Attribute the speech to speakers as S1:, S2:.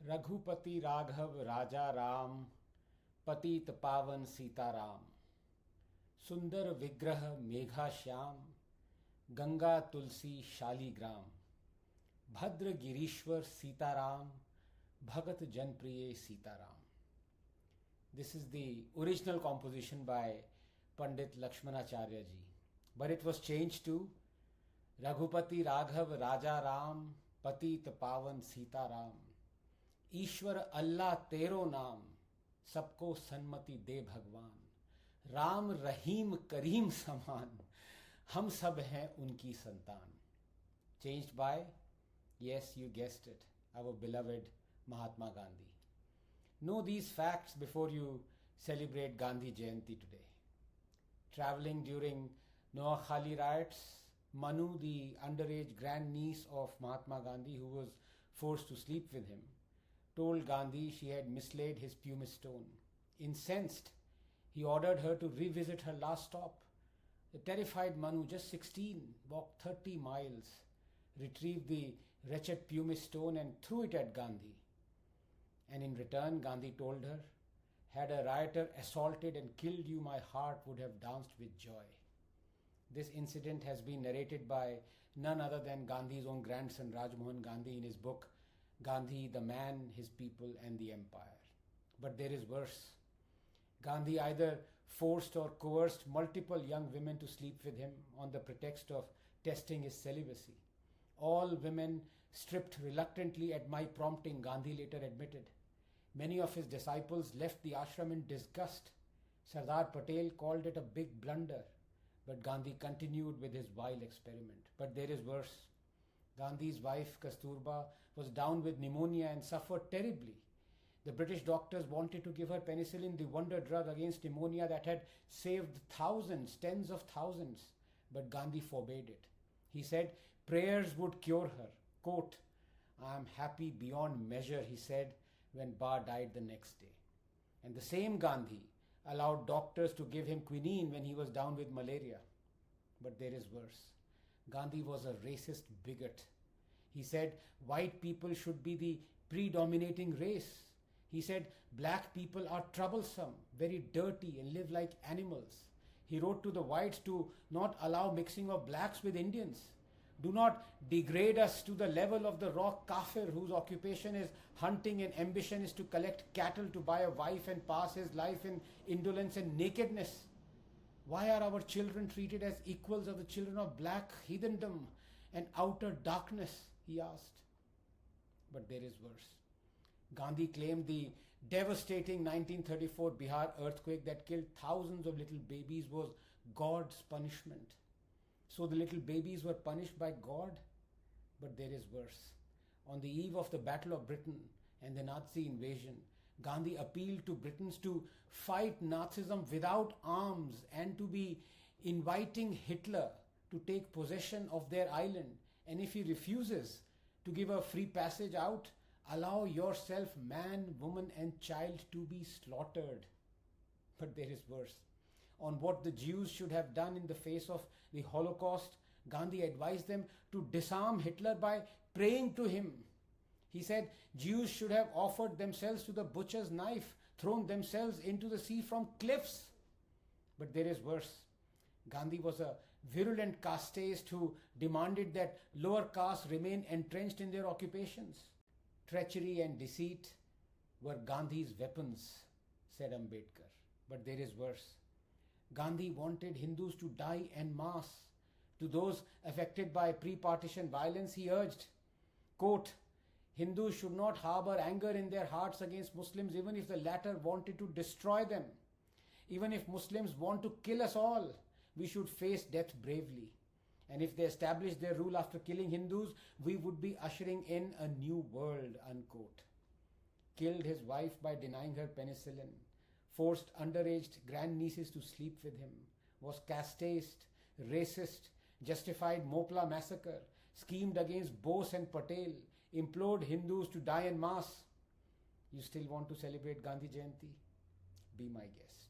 S1: रघुपति राघव राजा राम, पतित पावन सीताराम। सुंदर विग्रह मेघा श्याम, गंगा तुलसी शालीग्राम। भद्र गिरीश्वर सीताराम, भगत जनप्रिय Sitaram. This is the original composition by Pandit Lakshmanacharya ji, but it was changed to Raghupati Raghav Raja Ram, Patit Pavan Sita Ram. ईश्वर अल्लाह तेरो नाम, सबको सन्मति दे भगवान। राम रहीम करीम समान, हम सब हैं उनकी संतान. Changed by, yes, you guessed it, our beloved Mahatma Gandhi. Know these facts before you celebrate Gandhi Jayanti today. Traveling during Noakhali riots, Manu, the underage grandniece of Mahatma Gandhi, who was forced to sleep with him, told Gandhi she had mislaid his pumice stone. Incensed, he ordered her to revisit her last stop. The terrified Manu, just 16, walked 30 miles, retrieved the wretched pumice stone and threw it at Gandhi. And in return, Gandhi told her, "Had a rioter assaulted and killed you, my heart would have danced with joy." This incident has been narrated by none other than Gandhi's own grandson, Rajmohan Gandhi, in his book, Gandhi, the Man, His People and the Empire. But there is worse. Gandhi either forced or coerced multiple young women to sleep with him on the pretext of testing his celibacy. All women stripped reluctantly at my prompting, Gandhi later admitted. Many of his disciples left the ashram in disgust. Sardar Patel called it a big blunder, but Gandhi continued with his vile experiment. But there is worse. Gandhi's wife, Kasturba, was down with pneumonia and suffered terribly. The British doctors wanted to give her penicillin, the wonder drug against pneumonia that had saved thousands, tens of thousands, but Gandhi forbade it. He said prayers would cure her. Quote, "I am happy beyond measure," he said when Ba died the next day. And the same Gandhi allowed doctors to give him quinine when he was down with malaria. But there is worse. Gandhi was a racist bigot. He said white people should be the predominating race. He said black people are troublesome, very dirty and live like animals. He wrote to the whites to not allow mixing of blacks with Indians. Do not degrade us to the level of the raw kafir whose occupation is hunting and ambition is to collect cattle to buy a wife and pass his life in indolence and nakedness. Why are our children treated as equals of the children of black heathendom and outer darkness? He asked. But there is worse. Gandhi claimed the devastating 1934 Bihar earthquake that killed thousands of little babies was God's punishment. So the little babies were punished by God? But there is worse. On the eve of the Battle of Britain and the Nazi invasion, Gandhi appealed to Britons to fight Nazism without arms and to be inviting Hitler to take possession of their island. And if he refuses to give a free passage out, allow yourself, man, woman and child to be slaughtered. But there is worse. On what the Jews should have done in the face of the Holocaust, Gandhi advised them to disarm Hitler by praying to him. He said Jews should have offered themselves to the butcher's knife, thrown themselves into the sea from cliffs. But there is worse. Gandhi was a virulent casteist who demanded that lower castes remain entrenched in their occupations. Treachery and deceit were Gandhi's weapons, said Ambedkar. But there is worse. Gandhi wanted Hindus to die en masse. To those affected by pre-partition violence, he urged, quote, "Hindus should not harbor anger in their hearts against Muslims even if the latter wanted to destroy them. Even if Muslims want to kill us all, we should face death bravely. And if they establish their rule after killing Hindus, we would be ushering in a new world," unquote. Killed his wife by denying her penicillin, forced underage grandnieces to sleep with him, was casteist, racist, justified Mopla massacre, schemed against Bose and Patel, implored Hindus to die en masse. You still want to celebrate Gandhi Jayanti? Be my guest.